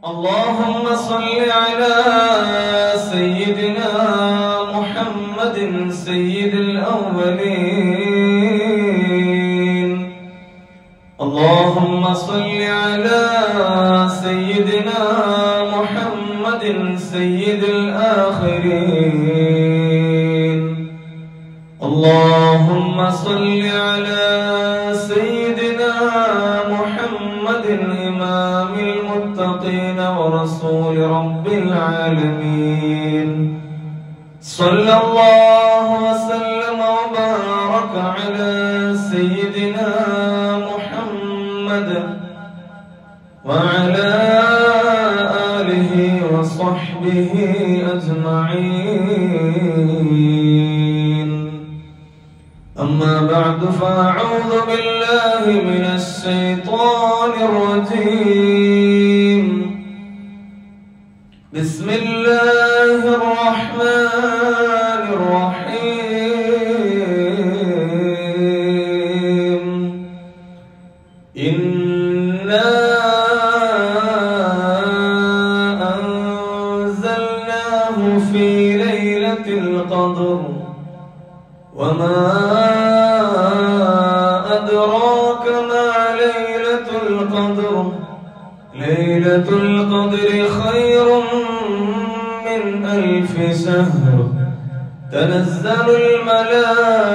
اللهم صل على سيدنا محمد سيد الأولين. اللهم صل على سيدنا محمد سيد الآخرين. اللهم صل على سيدنا محمد إمام المتقين ورسول رب العالمين. صلى الله وسلم وبارك على سيدنا محمد وعلى آله وصحبه أجمعين. أما بعد فأعوذ بالله من الشيطان الرجيم. بسم الله الرحمن الرحيم. إنا أنزلناه في ليلة القدر وما أدراك ما ليلة القدر. ليلة القدر خير من 1000 شهر. تنزل الملائكة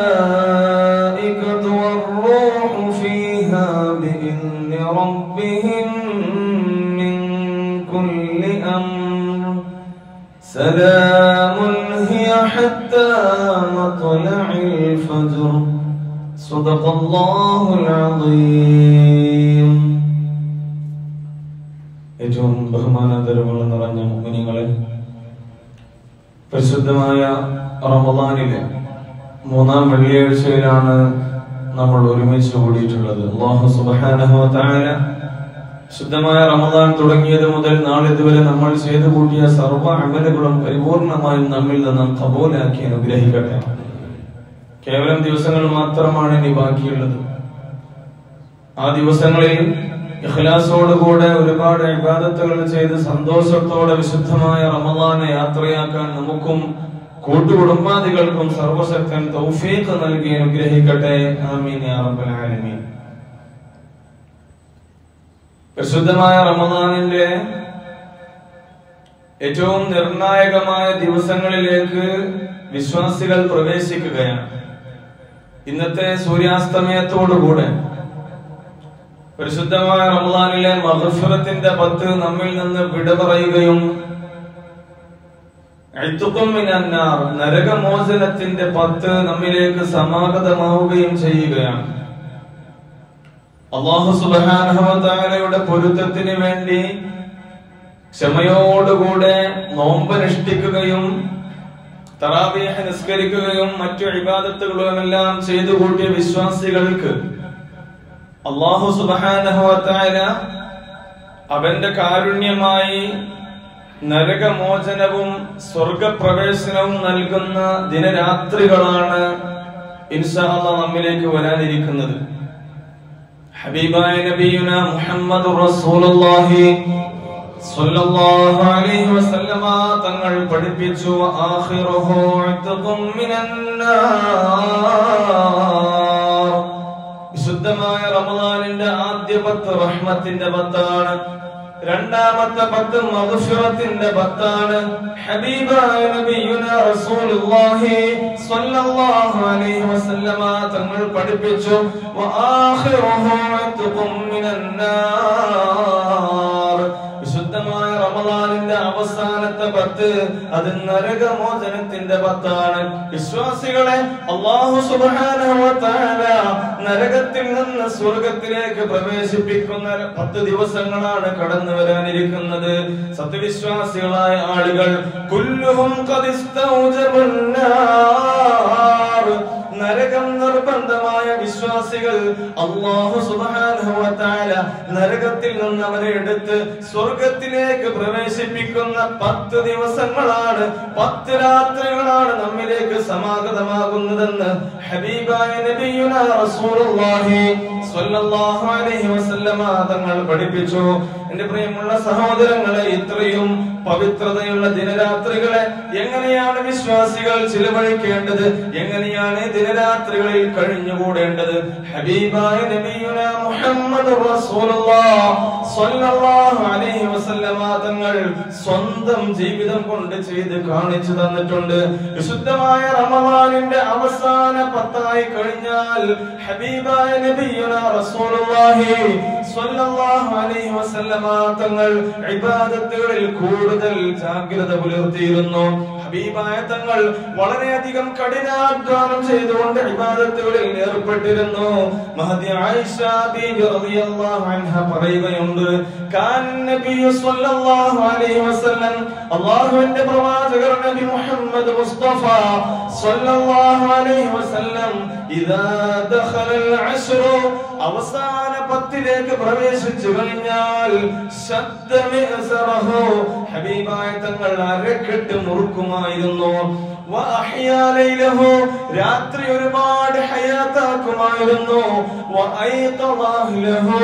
والروح فيها بإذن ربهم من كل أمر. سلام هي حتى مطلع الفجر. صدق الله العظيم. ഏറ്റവും ബഹുമാനാദരവുകൾ നിറഞ്ഞ മുഅ്മിനീങ്ങളെ, പരിശുദ്ധമായ റമദാനിലെ 3-ാം വെള്ളിയാഴ്ചയിലാണ് നമ്മൾ ഒരുമിച്ച് കൂടിയിട്ടുള്ളത്. അല്ലാഹു സുബ്ഹാനഹു വ തആല ശുദ്ധമായ റമദാൻ തുടങ്ങിയത് മുതൽ നാളിതുവരെ നമ്മൾ ചെയ്തു കൂട്ടിയ സർവ്വ അമലുകളും പരിപൂർണമായും നമ്മിൽ നിന്ന് ഖബൂലാക്കി അനുഗ്രഹിക്കട്ടെ. കേവലം ദിവസങ്ങൾ മാത്രമാണ് ഇനി ബാക്കിയുള്ളത്. ആ ദിവസങ്ങളിൽ ഇഖ്ലാസോടുകൂടെ ഒരുപാട് ഇബാദത്തുകൾ ചെയ്ത് സന്തോഷത്തോടെ വിശുദ്ധമായ റമദാനെ യാത്രയാക്കാൻ നമുക്കും കൂട്ടുകുടുംബാദികൾക്കും സർവശക്തൻ തൗഫീഖ് നൽകി അനുഗ്രഹിക്കട്ടെ. ആമീൻ യാ റബ്ബൽ ആലമീൻ. പരിശുദ്ധമായ റമദാനിന്റെ ഏറ്റവും നിർണായകമായ ദിവസങ്ങളിലേക്ക് വിശ്വാസികൾ പ്രവേശിക്കുകയാണ്. ഇന്നത്തെ സൂര്യാസ്തമയത്തോടുകൂടെ പരിശുദ്ധമായ റമദാനിലെ മഗ്ഫിറത്തിന്റെ 10 നമ്മിൽ നിന്ന് വിട പറയുകയും ഇത്ഖും മിനന്നാർ നരകമോചനത്തിന്റെ 10 നമ്മിലേക്ക് സമാഗതമാവുകയും ചെയ്യുകയാണ്. അല്ലാഹു സുബ്ഹാനഹു വ തആലയുടെ പൊരുത്തത്തിന് വേണ്ടി ക്ഷമയോടുകൂടെ നോമ്പ് അനുഷ്ഠിക്കുകയും തറാവീഹ് നിസ്കരിക്കുകയും മറ്റു ഇബാദത്തുകളുമെല്ലാം ചെയ്തു കൂട്ടിയ വിശ്വാസികൾക്ക് അല്ലാഹു സുബ്ഹാനഹു വ തആല അവന്റെ കാരുണ്യമായി നരകമോചനവും സ്വർഗപ്രവേശനവും നൽകുന്ന ദിനരാത്രികളാണ് ഇൻഷാ അല്ലാഹ് നമ്മിലേക്ക് വരാനിരിക്കുന്നത്. ഹബീബായ നബിയുന മുഹമ്മദുർ റസൂലുള്ളാഹി സ്വല്ലല്ലാഹു അലൈഹി വസല്ലമ തങ്ങൾ പഠിപ്പിച്ചു, ആഖിറുഹു ഇത്ഖും മിനന്നാർ. വിശുദ്ധമായ റമദാനിന്റെ ആദ്യ 10 റഹ്മത്തിന്റെ 10 രണ്ടാമത്തെ 10 മഗ്ഫിറത്തിന്റെ 10. ഹബീബായ നബിയുന റസൂലുള്ളാഹി സ്വല്ലല്ലാഹു അലൈഹി വസല്ലമ തങ്ങൾ പഠിപ്പിച്ചു, വആഖിറുഹു ഇത്ഖും മിനന്നാർ. വിശുദ്ധമായ റമദാനിന്റെ അവസാനത്തെ 10 അത് നരകമോചനത്തിന്റെ 10. വിശ്വാസികളെ അല്ലാഹു സുബ്ഹാനഹു വ തആല നരകത്തിൽ നിന്ന് സ്വർഗത്തിലേക്ക് പ്രവേശിപ്പിക്കുന്ന 10 ദിവസങ്ങളാണ് കടന്നു വരാനിരിക്കുന്നത്. സത്യവിശ്വാസികളായ ആളുകൾ കുല്ലുഹും ഖദ് ഇസ്തൗജബുന്നാർ, നരകം നിർബന്ധമായ വിശ്വാസികൾ അല്ലാഹു സുബ്ഹാനഹു വ തആല നരകത്തിൽ നിന്ന് അവരെ എടുത്ത് സ്വർഗത്തിലേക്ക് പ്രവേശിപ്പിക്കുന്ന 10 ദിവസങ്ങളാണ്, 10 രാത്രികളാണ് നമ്മിലേക്ക് സമാഗതമാകുന്നതെന്ന് ഹബീബായ നബിയുനാ റസൂലുള്ളാഹി സ്വല്ലല്ലാഹു അലൈഹി വസല്ലമ തങ്ങൾ പഠിപ്പിച്ചു. എന്റെ പ്രിയമുള്ള സഹോദരങ്ങളെ, ഇത്രയും പവിത്രതയുള്ള ദിനരാത്രികളെ എങ്ങനെയാണ് വിശ്വാസികൾ ചിലവഴിക്കേണ്ടത്, എങ്ങനെയാണ് ദിനരാത്രികളിൽ കഴിഞ്ഞുകൂടേണ്ടത്? ഹബീബായ നബിയുന മുഹമ്മദുർ റസൂലുള്ളാഹ് സ്വല്ലല്ലാഹു അലൈഹി വസല്ലമ തങ്ങൾ സ്വന്തം ജീവിതം കൊണ്ട് ചെയ്ത് കാണിച്ചു തന്നിട്ടുണ്ട്. വിശുദ്ധമായ റമദാനിന്റെ അവസാന 10 കഴിഞ്ഞാൽ ഹബീബായ നബിയുന റസൂലുള്ളാഹി സ്വല്ലല്ലാഹു അലൈഹി വസല്ലമ തങ്ങൾ ഇബാദത്തുകളിൽ കൂടുതൽ ജാഗ്രത പുലർത്തിയിരുന്നു. ഹബീബായ തങ്ങൾ വളരെയധികം കഠിനാധ്വാനം ചെയ്തുകൊണ്ട് ഇബാദത്തുകളിൽ ഏർപ്പെട്ടിരുന്നു. മഹദി ആയിഷ ബീബി റളിയല്ലാഹു അൻഹ പറയുകയുണ്ട്, കാന നബിയു സ്വല്ലല്ലാഹു അലൈഹി വസല്ലം, അല്ലാഹുവിന്റെ പ്രവാചകർ നബി മുഹമ്മദ് മുസ്തഫ സ്വല്ലല്ലാഹു അലൈഹി വസല്ലം ഇദാ ദഖലൽ അശ്റു, അവസാന 10ലേക്ക് പ്രവേശിച്ചു കഴിഞ്ഞാൽ ശദ്ദ മിഅ്സറഹു, ഹബീബായ തങ്ങൾ അരക്കെട്ട് മുറുക്കുമായിരുന്നു. വഅഹ്യാ ലൈലഹു, രാത്രി ഒരുപാട് ഹയാത്താക്കുമായിരുന്നു. വഅയ്ഖദ അഹ്ലഹു,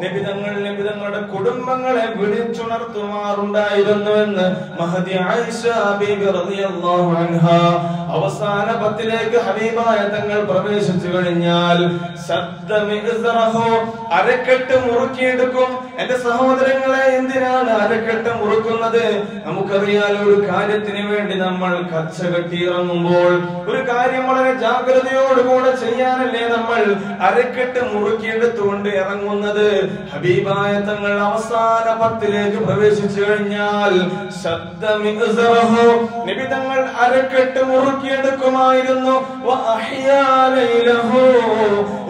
നബിതങ്ങളുടെ കുടുംബങ്ങളെ വിളിച്ചുണർത്തുമാറുണ്ടായിരുന്നുവെന്ന് മഹദി ആയിഷ ബീബി റളിയല്ലാഹു അൻഹ. അവസാന 10ലേക്ക് ഹബീബായ തങ്ങൾ പ്രവേശിച്ചു കഴിഞ്ഞാൽ ശദ്ദ മിഅ്സറഹു, അരക്കെട്ട് മുറുക്കിയെടുക്കും. എന്റെ സഹോദരങ്ങളെ, എന്തിനാണ് അരക്കെട്ട് മുറുക്കുന്നത്? നമുക്കറിയാലോ, ഒരു കാര്യത്തിന് വേണ്ടി നമ്മൾ കച്ച കെട്ടിയിറങ്ങുമ്പോൾ ഒരു കാര്യം വളരെ ജാഗ്രതയോടുകൂടെ ചെയ്യാനല്ലേ നമ്മൾ അരക്കെട്ട് മുറുക്കിയെടുത്തുകൊണ്ട് ഇറങ്ങുന്നത്. ഹബീബായ തങ്ങൾ അവസാന 10ലേക്ക് പ്രവേശിച്ചു കഴിഞ്ഞാൽ ശദ്ദ മിഅ്സറഹു, നബി തങ്ങൾ അരക്കെട്ട് മുറുക്കിയെടുക്കുമായിരുന്നു. വഅഹ്യാ ലൈലഹു,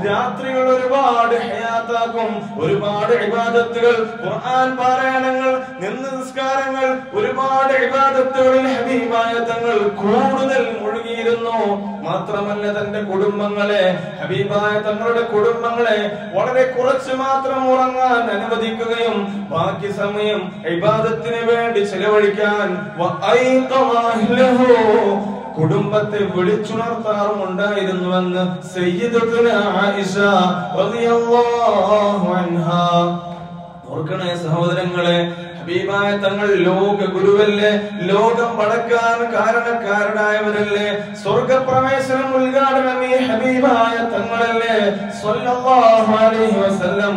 രാത്രികൾ ഒരുപാട് ഹയാത്താക്കും. ഒരുപാട് ഇബാദത്തുകൾ, ഖുർആൻ പാരായണങ്ങൾ, നിസ്കാരങ്ങൾ, ഒരുപാട് ഇബാദത്തുകളിൽ ഹബീബായ തങ്ങൾ കൂടുതൽ മുഴുകിയിരുന്നു. മാത്രമല്ല, തന്റെ കുടുംബങ്ങളെ, ഹബീബായ തങ്ങളുടെ കുടുംബങ്ങളെ വളരെ കുറച്ച് മാത്രം ഉറങ്ങാൻ അനുവദിക്കുകയും ബാക്കി സമയം ഇബാദത്തിന് വേണ്ടി ചെലവഴിക്കാൻ കുടുംബത്തെ വിളിച്ചുണർത്താറുമുണ്ടായിരുന്നുവെന്ന് സയ്യിദത്തുനാ ആയിഷ റളിയല്ലാഹു അൻഹാ. ഓർക്കണേ സഹോദരങ്ങളെ, ഹബീബായ തങ്ങൾ ലോക ഗുരുവല്ലേ, ലോകം വളക്കാൻ കാരണക്കാരനായവരല്ലേ, സ്വർഗപ്രവേശനം ഉദ്ഘാടനം ഈ ഹബീബായ തങ്ങളല്ലേ സ്വല്ലല്ലാഹു അലൈഹി വസല്ലം.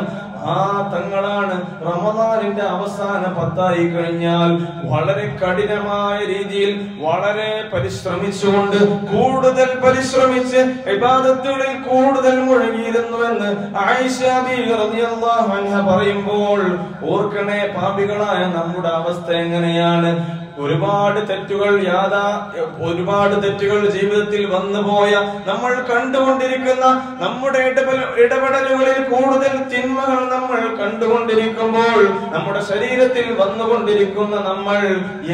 ആ തങ്ങളാണ് റമദാനിന്റെ അവസാന 10 കഴിഞ്ഞാൽ വളരെ കഠിനമായ രീതിയിൽ വളരെ പരിശ്രമിച്ചുകൊണ്ട് കൂടുതൽ പരിശ്രമിച്ച് ഇബാദത്തുകളിൽ കൂടുതൽ മുഴുകിയിരുന്നുവെന്ന് ആയിഷ ബീവി റളിയല്ലാഹു അൻഹ പറയുമ്പോൾ ഓർക്കണേ, പാപികളായ നമ്മുടെ അവസ്ഥ എങ്ങനെയാണ്? ഒരുപാട് തെറ്റുകൾ ജീവിതത്തിൽ വന്നുപോയ, നമ്മൾ കണ്ടുകൊണ്ടിരിക്കുന്ന, നമ്മുടെ ഇടപെടലുകളിൽ കൂടുതൽ തിന്മകൾ നമ്മൾ കണ്ടുകൊണ്ടിരിക്കുമ്പോൾ നമ്മുടെ ശരീരത്തിൽ വന്നുകൊണ്ടിരിക്കുന്ന നമ്മൾ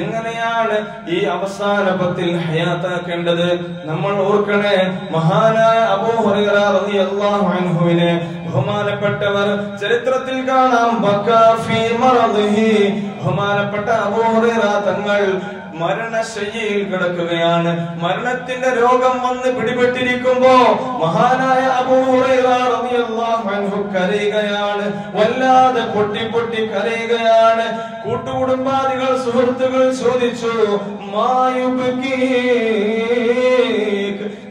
എങ്ങനെയാണ് ഈ അവസാന 10 ഹയാത്താക്കേണ്ടത്? നമ്മൾ ഓർക്കണേ, മഹാനായ അബൂ ഹുറൈറ റളിയല്ലാഹു അൻഹുവിനെ ബഹുമാനപ്പെട്ടവർ ചരിത്രത്തിൽ കാണാം. ബക്കാ ഫീ മറദിഹി, ബഹുമാനപ്പെട്ട അബൂ ഹുറൈറ തങ്ങൾ മരണശയ്യയിൽ കിടക്കുകയാണ്. മരണത്തിന്റെ രോഗം വന്ന് പിടിപെട്ടിരിക്കുമ്പോ മഹാനായ അബൂ ഹുറൈറ റളിയല്ലാഹു അൻഹു കരയുകയാണ്. വല്ലാതെ പൊട്ടി കരയുകയാണ്. കൂട്ടുകുടുംബാദികൾ, സുഹൃത്തുക്കൾ ചോദിച്ചു,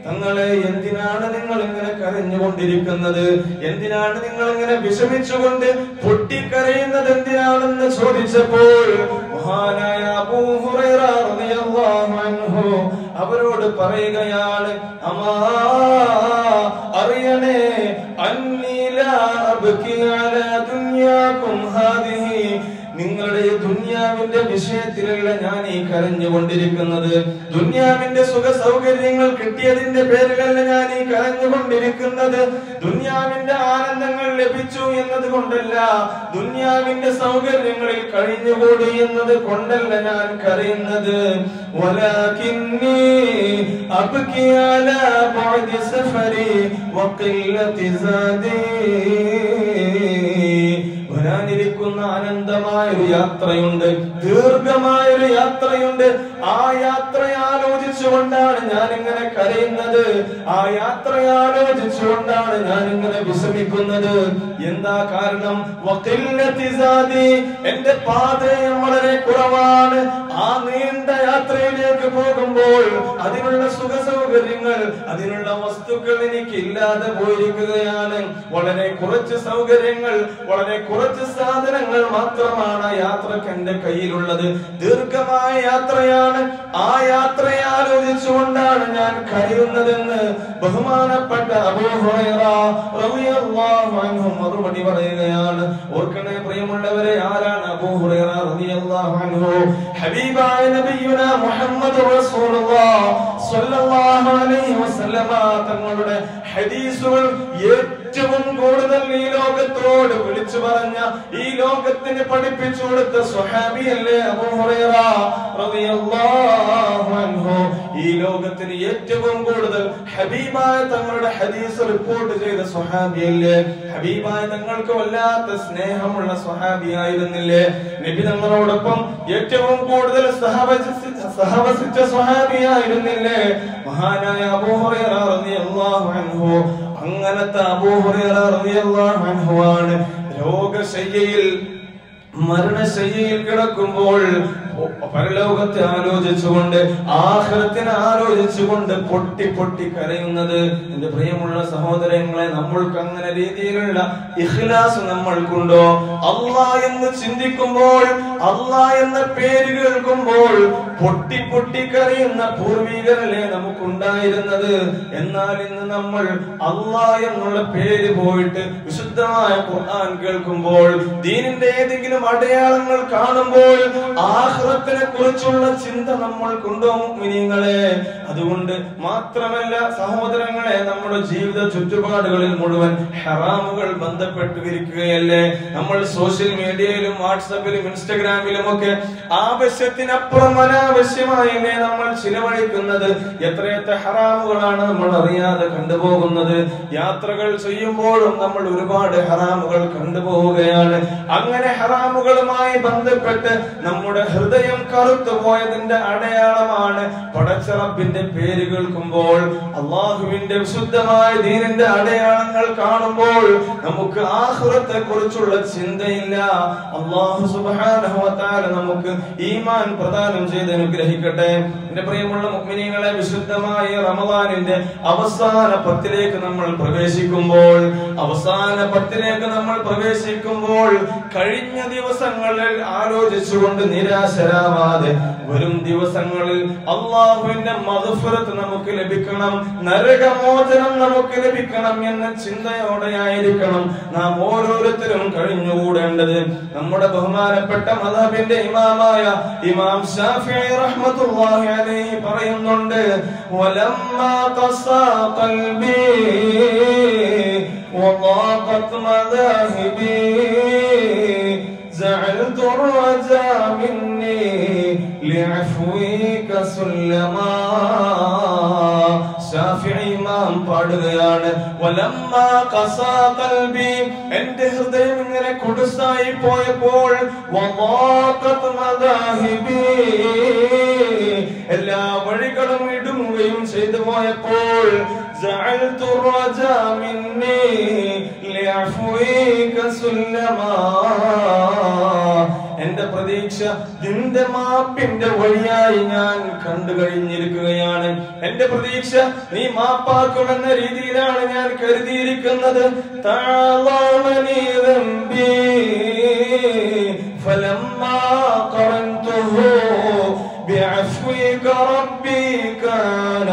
തങ്ങളെ, എന്തിനാണ് നിങ്ങൾ ഇങ്ങനെ കരഞ്ഞുകൊണ്ടിരിക്കുന്നത്? എന്തിനാണ് നിങ്ങൾ ഇങ്ങനെ വിഷമിച്ചുകൊണ്ട് പൊട്ടിക്കരയുന്നത് എന്തിനാണെന്ന് ചോദിച്ചപ്പോൾ മഹാനായ അബൂ ഹുറൈറ റളിയല്ലാഹു അൻഹു അവരോട് പറയുകയാണ്, അമാ അറിയണേ, അന്നീ ലാ അബ്കി അലാ ദുനിയാകും ഹാദിഹി, നിങ്ങളുടെ ദുനിയാവിന്റെ വിഷയത്തിലല്ല ഞാൻ ഈ കരഞ്ഞുകൊണ്ടിരിക്കുന്നത്. ദുനിയാവിന്റെ സുഖ സൗകര്യങ്ങൾ കിട്ടിയതിന്റെ പേരിലല്ല ഞാൻ ഈ കരഞ്ഞുകൊണ്ടിരിക്കുന്നത്. ദുനിയാവിന്റെ ആനന്ദങ്ങൾ ലഭിച്ചു എന്നത് കൊണ്ടല്ല, ദുനിയാവിന്റെ സൗകര്യങ്ങളിൽ കഴിഞ്ഞുകൂടി എന്നത് കൊണ്ടല്ല ഞാൻ കരയുന്നത്. വലാകിന്നി അബ്കി അലാ ബഅദി സഫരി വഖില്ലതി സാദി വരാനിരിക്കുന്ന അനന്തമായ ഒരു യാത്രയുണ്ട്, ദീർഘമായ ഒരു യാത്രയുണ്ട്. ആ യാത്ര ആലോചിച്ചുകൊണ്ടാണ് ഞാൻ ഇങ്ങനെ കരയുന്നത്, ആ യാത്ര ആലോചിച്ചുകൊണ്ടാണ് ഞാൻ ഇങ്ങനെ വിഷമിക്കുന്നത്. എന്താ കാരണം? എന്റെ പാതയം വളരെ കുറവാണ്. ആ നീണ്ട യാത്രയിലേക്ക് പോകുമ്പോൾ അതിനുള്ള സുഖ സൗകര്യങ്ങൾ, അതിനുള്ള വസ്തുക്കൾ എനിക്ക് ഇല്ലാതെ പോയിരിക്കുകയാണ്. വളരെ കുറച്ച് സൗകര്യങ്ങൾ, വളരെ കുറച്ച് സാധനങ്ങൾ മാത്രമാണ് യാത്രക്ക് എന്റെ കയ്യിലുള്ളത്. ദീർഘമായ യാത്രയാണ്. ആ യാത്രയെ ആലോചിച്ചുകൊണ്ടാണ് ഞാൻ കരയുന്നതെന്ന് ബഹുമാനപ്പെട്ട അബൂ ഹുറൈറ റളിയല്ലാഹു അൻഹു മറുപടി പറയുകയാണ്. ഓർക്കണേ പ്രിയമുള്ളവരെ, ആരാണ് അബൂ ഹുറൈറ റളിയല്ലാഹു അൻഹു? ഹബീബായ നബിയുനാ മുഹമ്മദ് റസൂലുള്ളാഹി സ്വല്ലല്ലാഹു അലൈഹി വസല്ലമ തങ്ങളുടെ ഹദീസുകൾ ഏറ്റവും കൂടുതൽ ഈ ലോകത്തോട് വിളിച്ചു പറഞ്ഞ, ഈ ലോകത്തിന് പഠിപ്പിച്ചു കൊടുത്ത സ്വഹാബിയല്ലേ അബൂ ഹുറൈറ റളിയല്ലാഹു അൻഹു. ഈ ലോകത്തിന് ഏറ്റവും കൂടുതൽ ഹബീബായ തങ്ങളുടെ ഹദീസ് റിപ്പോർട്ട് ചെയ്ത സ്വഹാബിയല്ലേ? ഹബീബായ തങ്ങൾക്ക് വല്ലാത്ത സ്നേഹമുള്ള സ്വഹാബിയായിരുന്നില്ലേ? നബി തങ്ങളോടൊപ്പം ഏറ്റവും കൂടുതൽ സഹവസിച്ച സ്വഹാബിയായിരുന്നില്ലേ മഹാനായ അബൂ ഹുറൈറ റളിയല്ലാഹു അൻഹു? അങ്ങനത്തെ അബൂ ഹുറൈറ റളിയല്ലാഹു അൻഹു ആണ് രോഗശയ്യയിൽ, മരണശയ്യയിൽ കിടക്കുമ്പോൾ പരലോകത്തെ ആലോചിച്ചുകൊണ്ട്, ആഖിറത്തിനെ ആലോചിച്ചുകൊണ്ട് പൊട്ടി പൊട്ടി കരയുന്നത്. എന്റെ പ്രിയമുള്ള സഹോദരങ്ങളെ, നമ്മൾക്ക് അങ്ങനെ രീതിയിലുള്ള ഇഖ്ലാസ് നമ്മൾക്കുണ്ടോ? അല്ലാഹ് എന്ന് ചിന്തിക്കുമ്പോൾ, അല്ലാഹ് എന്ന പേര് കേൾക്കുമ്പോൾ പൊട്ടി പൊട്ടി കരയുന്ന പൂർവികരല്ലേ നമുക്കുണ്ടായിരുന്നത്. എന്നാൽ ഇന്ന് നമ്മൾ അല്ലാഹ് എന്നുള്ള പേര് പോയിട്ട് വിശുദ്ധമായ ഖുർആൻ കേൾക്കുമ്പോൾ, ദീനിന്റെ ഏതെങ്കിലും അടയാളങ്ങൾ കാണുമ്പോൾ ആഖിറത്തിനെ കുറിച്ചുള്ള ചിന്ത നമ്മൾക്കുണ്ടോ മുഅ്മിനീങ്ങളെ? അതുകൊണ്ട് മാത്രമല്ല സഹോദരങ്ങളെ, നമ്മുടെ ജീവിത ചുറ്റുപാടുകളിൽ മുഴുവൻ ഹറാമുകൾ ബന്ധപ്പെട്ടിരിക്കുകയല്ലേ. നമ്മൾ സോഷ്യൽ മീഡിയയിലും വാട്സാപ്പിലും ഇൻസ്റ്റഗ്രാമിലും ഒക്കെ ആവശ്യത്തിനപ്പുറം അനാവശ്യമായല്ലേ നമ്മൾ ചിലവഴിക്കുന്നത്. എത്രയെത്ര ഹറാമുകളാണ് നമ്മൾ അറിയാതെ കണ്ടുപോകുന്നത്. യാത്രകൾ ചെയ്യുമ്പോഴും നമ്മൾ ഒരുപാട് ഹറാമുകൾ കണ്ടുപോവുകയാണ്. അങ്ങനെ ഹറാമുകളുമായി ബന്ധപ്പെട്ട് നമ്മുടെ ഹൃദയം കറുത്തു പോയതിന്റെ അടയാളമാണ് പടച്ച റബ്ബിന്റെ പേര് കേൾക്കുമ്പോൾ, അള്ളാഹുവിന്റെ വിശുദ്ധമായ ദീനിന്റെ അടയാളങ്ങൾ കാണുമ്പോൾ നമുക്ക് ആഖിറത്തെ കുറിച്ചുള്ള ചിന്തയില്ല. അല്ലാഹു സുബ്ഹാനഹു വ തആല നമുക്ക് ഈമാൻ പ്രദാനം ചെയ്ത് അനുഗ്രഹിക്കട്ടെ. എന്റെ പ്രിയമുള്ള മുഅ്മിനീങ്ങളെ, വിശുദ്ധമായ റമദാനിന്റെ അവസാന പത്തിലേക്ക് നമ്മൾ പ്രവേശിക്കുമ്പോൾ കഴിഞ്ഞ ദിവസങ്ങളിൽ ആലോചിച്ചുകൊണ്ട് നിരാശരാവാതെ വരും ദിവസങ്ങളിൽ അള്ളാഹുവിന്റെ മഗ്ഫിറത്ത് നമുക്ക് ലഭിക്കണം, നരകമോചനം നമുക്ക് ലഭിക്കണം എന്ന ചിന്തയോടെയായിരിക്കണം നാം ഓരോരുത്തരും കഴിഞ്ഞുകൂടേണ്ടത്. നമ്മുടെ ബഹുമാനപ്പെട്ട മദ്ഹബിന്റെ ഇമാമായ ഇമാം ശാഫിഈ റഹ്മത്തുള്ളാഹി അലൈഹി പറയുന്നുണ്ട്, വലമ്മാ ഖസാ ഖൽബി വളാഖത് മദാഹിബി زعلت الرجاء مني لعفوك سلما. ശാഫിഈ ഇമാം പാടുകയാണ്, വലമ്മാ ഖസാ ഖൽബി, എന്റെ ഹൃദയം ഇങ്ങനെ കുടുസായി പോയപ്പോൾ, വളാഖത് മദാഹിബി, എല്ലാ വഴികളും ഇടുങ്ങുകയും ചെയ്തു പോയപ്പോൾ, زعلت الرجاء مني لعفوك سلما, എന്റെ പ്രതീക്ഷ നിന്റെ മാപ്പിന്റെ വഴിയായി ഞാൻ കണ്ടു കഴിഞ്ഞിരിക്കുകയാണ്. എന്റെ പ്രതീക്ഷ നീ മാപ്പാക്കുമെന്ന രീതിയിലാണ് ഞാൻ കരുതിയിരിക്കുന്നത്. തഅളമനി ദംബി ഫലമ്മാ ഖറൻതുഹു ബിഅഫ്വിക റബ്ബി കാന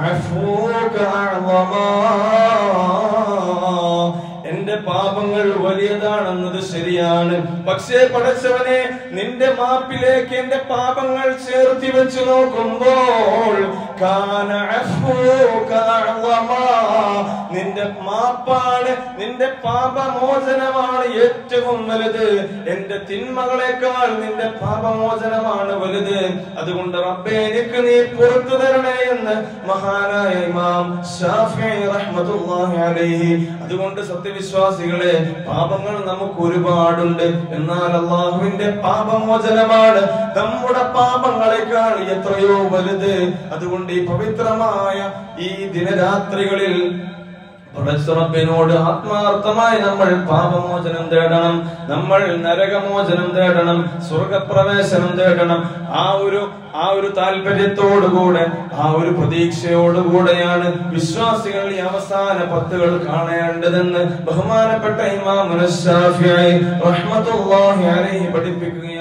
അഫ്വുക അഅളമാ. എന്റെ പാപങ്ങൾ വലിയതാണെന്നത് ശരിയാണ്, പക്ഷേ പടച്ചവനെ നിന്റെ മാപ്പിലേക്ക് എന്റെ പാപങ്ങൾ ചേർത്തി വെച്ച് നോക്കുമ്പോൾ കാന അഫൂക അഅ്ളമാ, നിന്റെ മാപ്പാണ്, നിന്റെ പാപമോചനമാണ് ഏറ്റവും വലുത്. എന്റെ തിന്മകളെക്കാൾ നിന്റെ പാപമോചനമാണ് വലുത്. അതുകൊണ്ട് റബ്ബേ എനിക്ക് നീ പുറത്തു തരണേ എന്ന് മഹാനായ ഇമാം ശാഫിഈ റഹ്മത്തുള്ളാഹി അലൈഹി. അതുകൊണ്ട് സത്യവിശ്വാസികളെ, പാപങ്ങൾ നമുക്ക് ഒരുപാടുണ്ട്. എന്നാൽ അല്ലാഹുവിന്റെ പാപമോചനമാണ് നമ്മുടെ പാപങ്ങളെക്കാൾ എത്രയോ വലുത്. അതുകൊണ്ട് ഈ പവിത്രമായ ഈ ദിനരാത്രികളിൽ പടച്ചറബ്ബിനോട് ആത്മാർത്ഥമായി നമ്മൾ പാപമോചനം തേടണം, നമ്മൾ നരകമോചനം തേടണം, സ്വർഗപ്രവേശനം തേടണം. ആ ഒരു താല്പര്യത്തോടുകൂടെ, ആ ഒരു പ്രതീക്ഷയോടുകൂടെയാണ് വിശ്വാസികൾ ഈ അവസാന പത്തുകൾ കാണേണ്ടതെന്ന് ബഹുമാനപ്പെട്ട ഇമാം ശാഫിഈ റഹ്മത്തുള്ളാഹി അലൈഹി പഠിപ്പിക്കുകയാണ്.